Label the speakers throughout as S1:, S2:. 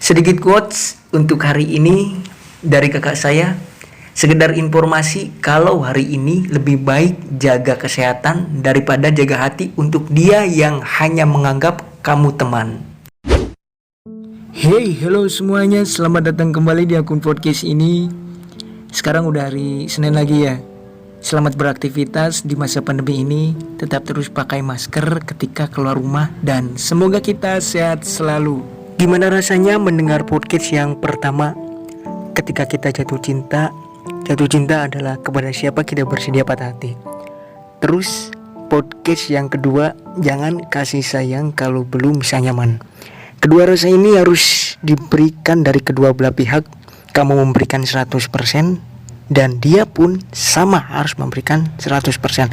S1: Sedikit quotes untuk hari ini dari kakak saya. Sekedar informasi kalau hari ini lebih baik jaga kesehatan daripada jaga hati untuk dia yang hanya menganggap kamu teman. Hey, hello semuanya, selamat datang kembali di akun podcast ini. Sekarang udah hari Senin lagi ya. Selamat beraktivitas di masa pandemi ini. Tetap terus pakai masker ketika keluar rumah dan semoga kita sehat selalu. Gimana rasanya mendengar podcast yang pertama ketika kita jatuh cinta? Jatuh cinta adalah kepada siapa kita bersedia patah hati. Terus podcast yang kedua, jangan kasih sayang kalau belum bisa nyaman. Kedua rasa ini harus diberikan dari kedua belah pihak. Kamu memberikan 100% dan dia pun sama harus memberikan 100%.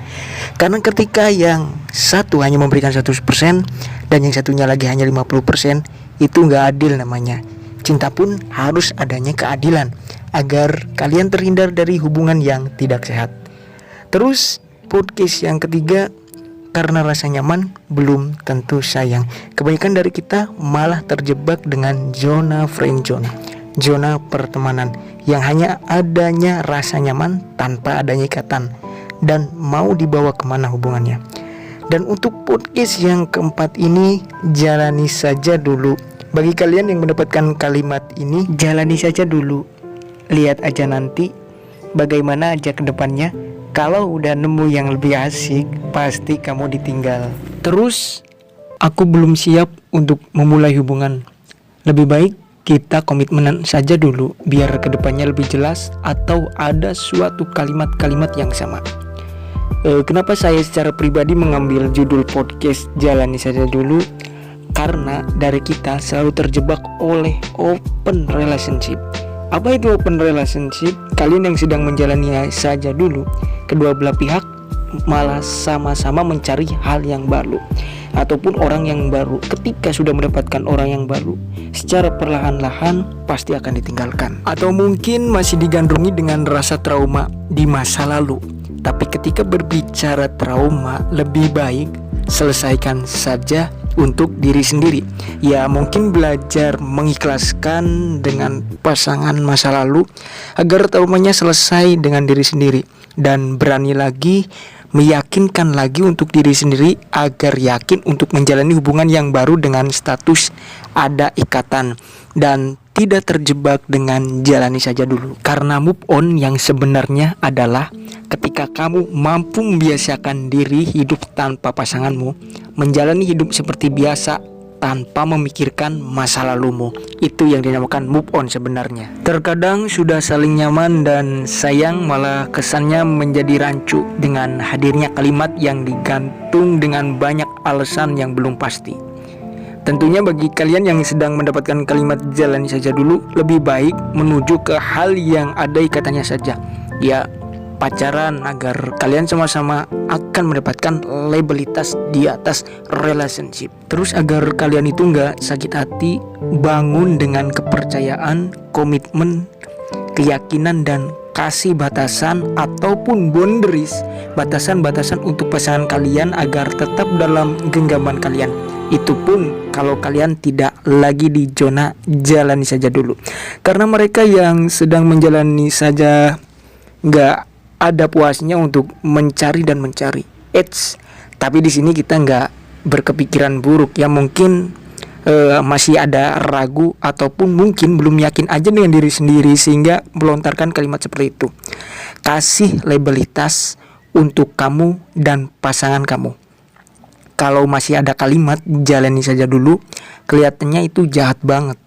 S1: Karena ketika yang satu hanya memberikan 100% dan yang satunya lagi hanya 50%, itu gak adil namanya. Cinta pun harus adanya keadilan agar kalian terhindar dari hubungan yang tidak sehat. Terus podcast yang ketiga, karena rasa nyaman belum tentu sayang. Kebanyakan dari kita malah terjebak dengan zona friendzone, zona pertemanan yang hanya adanya rasa nyaman tanpa adanya ikatan dan mau dibawa kemana hubungannya. Dan untuk podcast yang keempat ini, jalani saja dulu. Bagi kalian yang mendapatkan kalimat ini, jalani saja dulu. Lihat aja nanti bagaimana aja ke depannya. Kalau udah nemu yang lebih asik, pasti kamu ditinggal. Terus, aku belum siap untuk memulai hubungan. Lebih baik kita komitmenan saja dulu, biar kedepannya lebih jelas atau ada suatu kalimat-kalimat yang sama. Kenapa saya secara pribadi mengambil judul podcast jalani saja dulu? Karena dari kita selalu terjebak oleh open relationship. Apa itu open relationship? Kalian yang sedang menjalani saja dulu, kedua belah pihak malah sama-sama mencari hal yang baru ataupun orang yang baru. Ketika sudah mendapatkan orang yang baru, secara perlahan-lahan pasti akan ditinggalkan. Atau mungkin masih digandrungi dengan rasa trauma di masa lalu. Tapi ketika berbicara trauma, lebih baik selesaikan saja untuk diri sendiri. Ya, mungkin belajar mengikhlaskan dengan pasangan masa lalu agar traumanya selesai dengan diri sendiri dan berani lagi meyakinkan lagi untuk diri sendiri agar yakin untuk menjalani hubungan yang baru dengan status ada ikatan dan tidak terjebak dengan jalani saja dulu. Karena move on yang sebenarnya adalah ketika kamu mampu membiasakan diri hidup tanpa pasanganmu, menjalani hidup seperti biasa tanpa memikirkan masa lalumu. Itu yang dinamakan move on sebenarnya. Terkadang sudah saling nyaman dan sayang malah kesannya menjadi rancu dengan hadirnya kalimat yang digantung dengan banyak alasan yang belum pasti. Tentunya bagi kalian yang sedang mendapatkan kalimat jalani saja dulu, lebih baik menuju ke hal yang ada ikatannya saja. Ya, pacaran agar kalian sama-sama akan mendapatkan labelitas di atas relationship. Terus agar kalian itu gak sakit hati, bangun dengan kepercayaan, komitmen, keyakinan dan kasih batasan ataupun boundaries, batasan-batasan untuk pasangan kalian agar tetap dalam genggaman kalian. Itu pun kalau kalian tidak lagi di zona jalani saja dulu. Karena mereka yang sedang menjalani saja gak ada puasnya untuk mencari dan mencari. Tapi di sini kita nggak berkepikiran buruk ya, mungkin masih ada ragu ataupun mungkin belum yakin aja dengan diri sendiri sehingga melontarkan kalimat seperti itu. Kasih labelitas untuk kamu dan pasangan kamu. Kalau masih ada kalimat jalani saja dulu, kelihatannya itu jahat banget.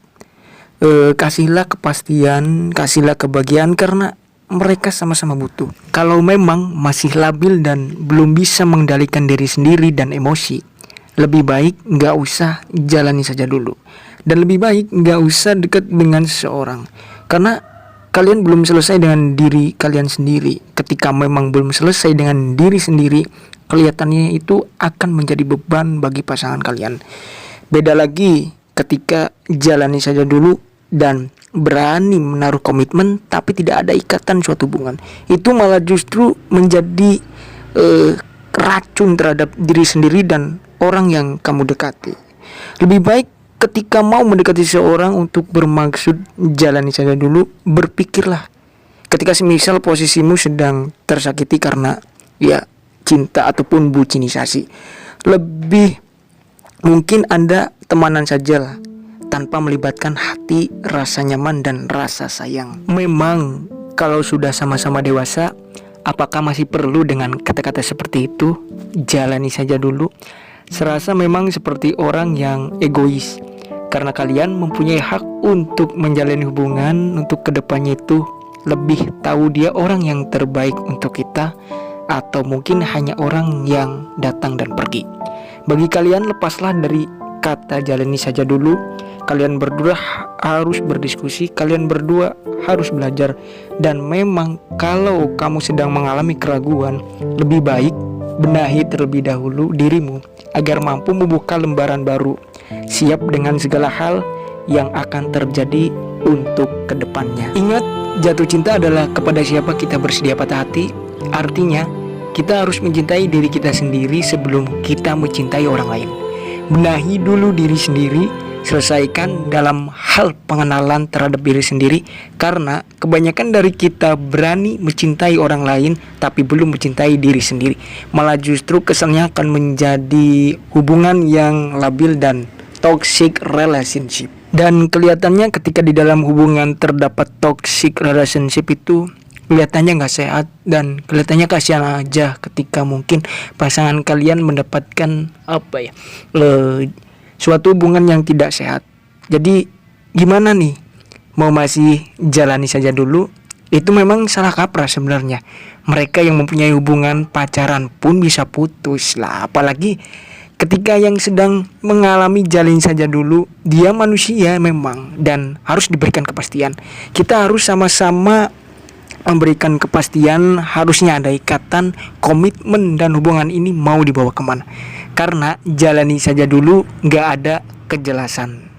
S1: Kasihlah kepastian, kasihlah kebahagiaan karena mereka sama-sama butuh. Kalau memang masih labil dan belum bisa mengendalikan diri sendiri dan emosi, lebih baik gak usah jalani saja dulu. Dan lebih baik gak usah dekat dengan seseorang. Karena kalian belum selesai dengan diri kalian sendiri. Ketika memang belum selesai dengan diri sendiri, kelihatannya itu akan menjadi beban bagi pasangan kalian. Beda lagi ketika jalani saja dulu dan berani menaruh komitmen tapi tidak ada ikatan suatu hubungan. Itu malah justru menjadi racun terhadap diri sendiri dan orang yang kamu dekati. Lebih baik ketika mau mendekati seseorang untuk bermaksud jalani saja dulu, berpikirlah. Ketika semisal posisimu sedang tersakiti karena ya cinta ataupun bucinisasi, lebih mungkin Anda temanan sajalah tanpa melibatkan hati, rasa nyaman dan rasa sayang. Memang kalau sudah sama-sama dewasa, apakah masih perlu dengan kata-kata seperti itu? Jalani saja dulu. Serasa memang seperti orang yang egois, karena kalian mempunyai hak untuk menjalani hubungan untuk kedepannya itu lebih tahu dia orang yang terbaik untuk kita, atau mungkin hanya orang yang datang dan pergi. Bagi kalian, lepaslah dari kata jalani saja dulu. Kalian berdua harus berdiskusi, kalian berdua harus belajar. Dan memang kalau kamu sedang mengalami keraguan, lebih baik benahi terlebih dahulu dirimu agar mampu membuka lembaran baru, siap dengan segala hal yang akan terjadi untuk kedepannya. Ingat, jatuh cinta adalah kepada siapa kita bersedia patah hati. Artinya, kita harus mencintai diri kita sendiri sebelum kita mencintai orang lain. Benahi dulu diri sendiri, selesaikan dalam hal pengenalan terhadap diri sendiri, karena kebanyakan dari kita berani mencintai orang lain tapi belum mencintai diri sendiri. Malah justru kesannya akan menjadi hubungan yang labil dan toxic relationship. Dan kelihatannya ketika di dalam hubungan terdapat toxic relationship itu kelihatannya gak sehat, dan kelihatannya kasihan aja ketika mungkin pasangan kalian mendapatkan suatu hubungan yang tidak sehat. Jadi gimana nih? Mau masih jalani saja dulu? Itu memang salah kaprah sebenarnya. Mereka yang mempunyai hubungan pacaran pun bisa putus lah, apalagi ketika yang sedang mengalami jalin saja dulu. Dia manusia memang, dan harus diberikan kepastian. Kita harus sama-sama memberikan kepastian, harusnya ada ikatan, komitmen, dan hubungan ini mau dibawa kemana. Karena jalani saja dulu gak ada kejelasan.